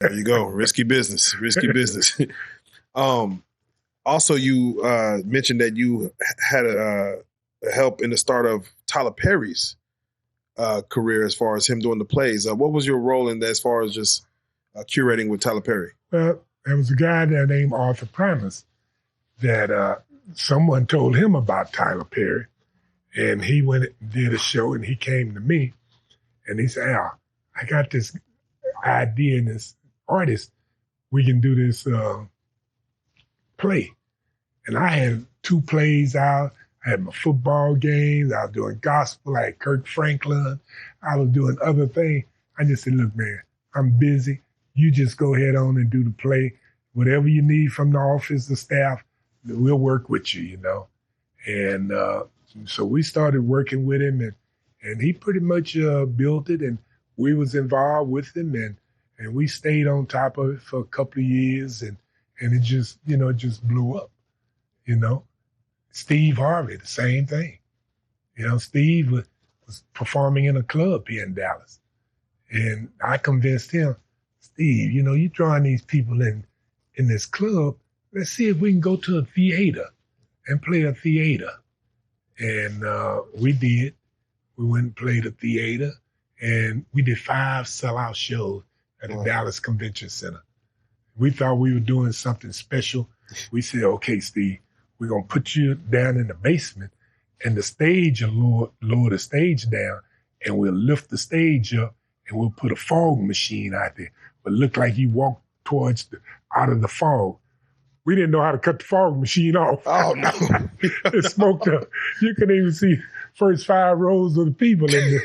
There you go. Risky business. Risky business. Also, you mentioned that you had a help in the start of Tyler Perry's career as far as him doing the plays. What was your role in that as far as just curating with Tyler Perry? Well, there was a guy there named Arthur Primus that someone told him about Tyler Perry. And he went and did a show, and he came to me, and he said, Al, I got this idea and this artist. We can do this play. And I had 2 plays out. I had my football games. I was doing gospel. I had Kirk Franklin. I was doing other things. I just said, look, man, I'm busy. You just go ahead on and do the play. Whatever you need from the office, the staff, we'll work with you, you know. And so we started working with him, and he pretty much built it, and we was involved with him, and we stayed on top of it for a couple of years, and it just, you know, it just blew up, you know. Steve Harvey, the same thing. You know, Steve was performing in a club here in Dallas, and I convinced him, Steve, you know, you're drawing these people in this club. Let's see if we can go to a theater and play a theater. And we did. We went and played a theater, and we did 5 sellout shows at the Dallas Convention Center. We thought we were doing something special. We said, okay, Steve, we're going to put you down in the basement, and the stage will lower the stage down, and we'll lift the stage up, and we'll put a fog machine out there. But look like you walked out of the fog. We didn't know how to cut the fog machine off. Oh, no. It smoked up. You couldn't even see first 5 rows of the people in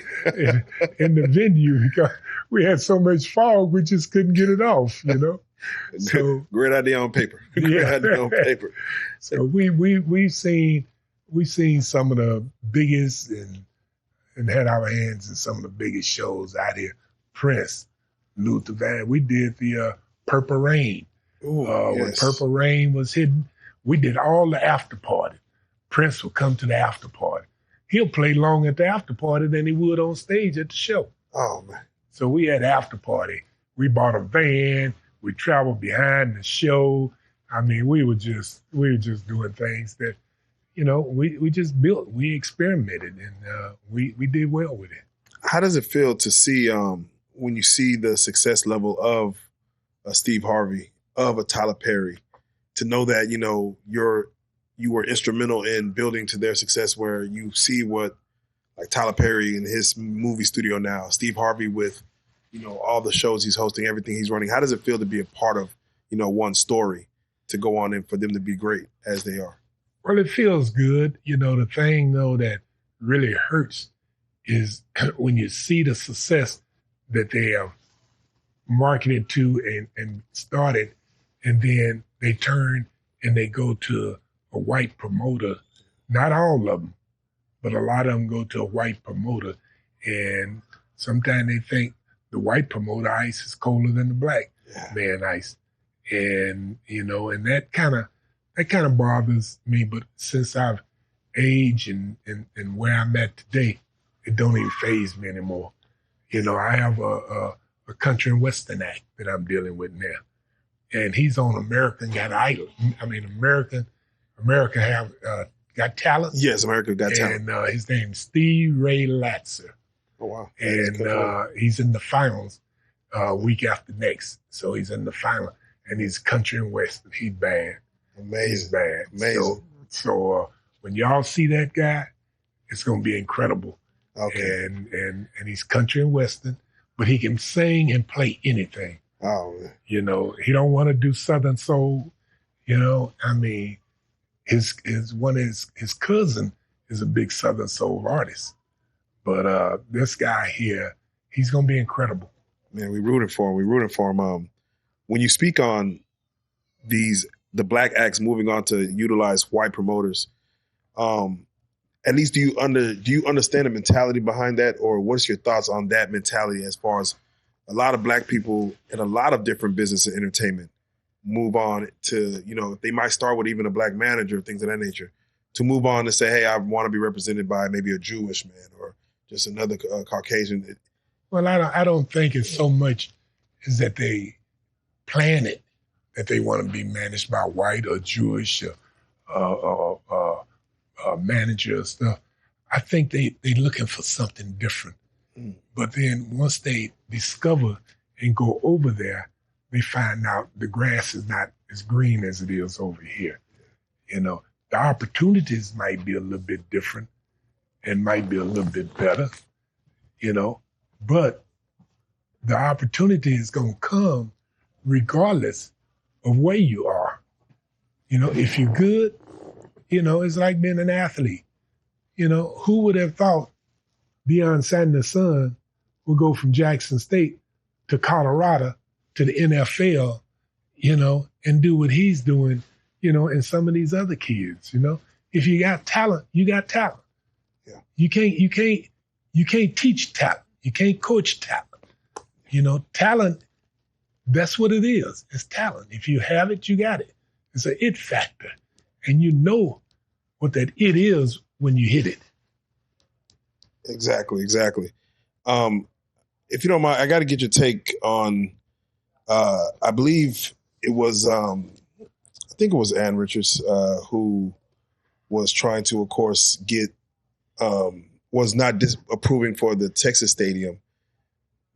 the venue because we had so much fog, we just couldn't get it off, you know? So great idea on paper. Great idea on paper. So we've seen some of the biggest and had our hands in some of the biggest shows out here. Prince, Luther Van. We did the Purple Rain. When Purple Rain was hidden, we did all the after party. Prince would come to the after party. He'll play long at the after party than he would on stage at the show. Oh, man. So we had after party. We bought a van. We traveled behind the show. I mean, we were just doing things that, you know, we just built. We experimented, and we did well with it. How does it feel to see when you see the success level of Steve Harvey, of a Tyler Perry, to know that, you know, you were instrumental in building to their success, where you see what, like Tyler Perry in his movie studio now, Steve Harvey with, you know, all the shows he's hosting, everything he's running. How does it feel to be a part of, you know, one story, to go on and for them to be great as they are? Well, it feels good. You know, the thing, though, that really hurts is when you see the success that they have marketed to and started, and then they turn and they go to a white promoter. Not all of them, but a lot of them go to a white promoter. And sometimes they think the white promoter ice is colder than the black man ice. And, you know, and that kind of bothers me. But since I've aged and where I'm at today, it don't even faze me anymore. You know, I have a country and western act that I'm dealing with now. And he's on American Got Idol. I mean, America have Got Talent. Yes, America Got Talent. And his name's Steve Ray Latzer. Oh, wow. And he's in the finals week after next. So he's in the final. And he's country and western. He's bad. Amazing. He's bad. Amazing. So when y'all see that guy, it's going to be incredible. Okay. And he's country and western, but he can sing and play anything. Oh, man. You know, he don't want to do Southern soul. You know, I mean, his cousin is a big Southern soul artist. But this guy here, he's going to be incredible. Man, we rooting for him. When you speak on the black acts moving on to utilize white promoters, at least do you understand the mentality behind that, or what's your thoughts on that mentality as far as a lot of black people in a lot of different business and entertainment move on to, you know, they might start with even a black manager, things of that nature, to move on and say, hey, I want to be represented by maybe a Jewish man or just another Caucasian. Well, I don't think it's so much is that they planted that they want to be managed by white or Jewish manager or stuff. I think they're looking for something different. But then once they discover and go over there, they find out the grass is not as green as it is over here. You know, the opportunities might be a little bit different and might be a little bit better, you know, but the opportunity is going to come regardless of where you are. You know, if you're good, you know, it's like being an athlete. You know, who would have thought Deion Sanders' son would go from Jackson State to Colorado to the NFL, you know, and do what he's doing, you know, and some of these other kids, you know. If you got talent, you got talent. Yeah. You can't teach talent. You can't coach talent. You know, talent, that's what it is. It's talent. If you have it, you got it. It's an it factor. And you know what that it is when you hit it. Exactly. If you don't mind, I got to get your take on, I believe it was, I think it was Ann Richards who was trying to, of course, get, was not approving for the Texas Stadium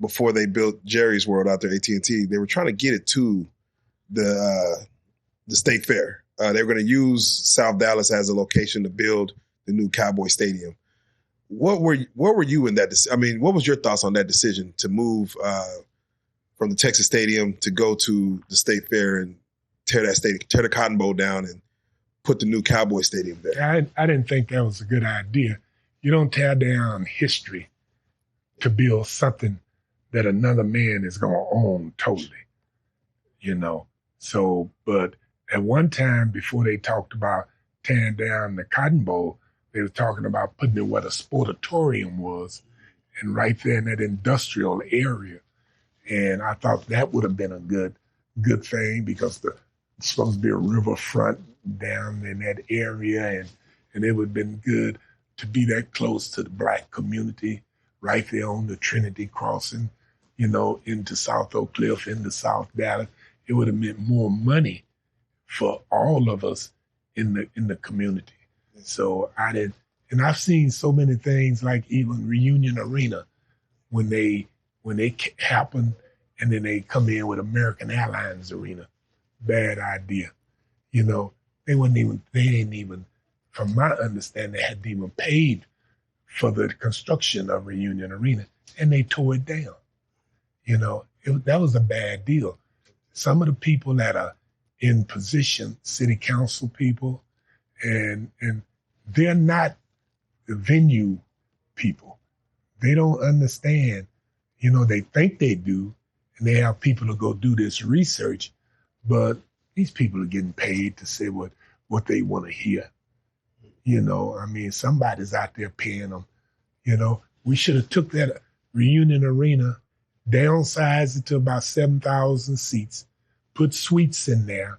before they built Jerry's World out there, AT&T. They were trying to get it to the State Fair. They were going to use South Dallas as a location to build the new Cowboy Stadium. What were you in that? I mean, what was your thoughts on that decision to move from the Texas Stadium to go to the State Fair and tear the Cotton Bowl down and put the new Cowboy Stadium there? I didn't think that was a good idea. You don't tear down history to build something that another man is going to own totally, you know. So, but at one time before they talked about tearing down the Cotton Bowl, they were talking about putting it where the sportatorium was, and right there in that industrial area. And I thought that would have been a good thing because it's supposed to be a riverfront down in that area, and it would have been good to be that close to the Black community, right there on the Trinity crossing, you know, into South Oak Cliff, into South Dallas. It would have meant more money for all of us in the community. So and I've seen so many things like even Reunion Arena when they happen, and then they come in with American Airlines Arena. Bad idea. You know, they ain't even, from my understanding, they hadn't even paid for the construction of Reunion Arena, and they tore it down. You know, that was a bad deal. Some of the people that are in position, city council people, and they're not the venue people. They don't understand, you know, they think they do, and they have people to go do this research, but these people are getting paid to say what they want to hear. You know, I mean, somebody's out there paying them. You know, we should have took that Reunion Arena, downsized it to about 7,000 seats, put suites in there,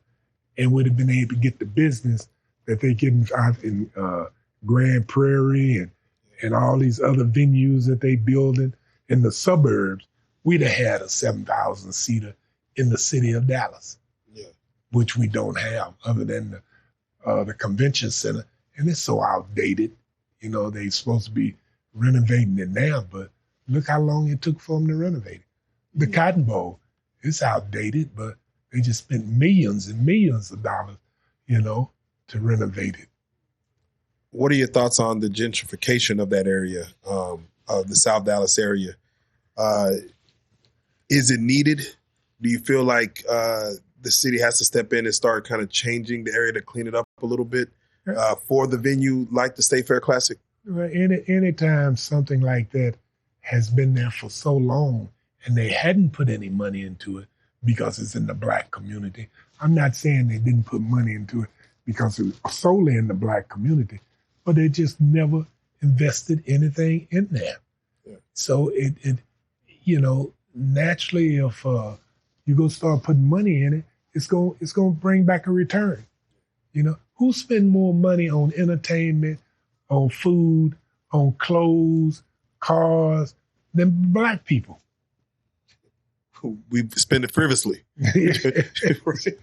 and would have been able to get the business that they get in Grand Prairie and all these other venues that they building in the suburbs. We'd have had a 7,000 seater in the city of Dallas, which we don't have other than the convention center. And it's so outdated. You know, they're supposed to be renovating it now, but look how long it took for them to renovate it. The Cotton Bowl, it's outdated, but they just spent millions and millions of dollars, you know, to renovate it. What are your thoughts on the gentrification of that area, of the South Dallas area? Is it needed? Do you feel like the city has to step in and start kind of changing the area to clean it up a little bit for the venue like the State Fair Classic? Well, anytime something like that has been there for so long and they hadn't put any money into it because it's in the Black community. I'm not saying they didn't put money into it because it was solely in the Black community, but they just never invested anything in there. Yeah. So it you know, naturally if you go start putting money in it, it's going to bring back a return. You know, who spend more money on entertainment, on food, on clothes, cars than Black people? we spend it frivolously. Right?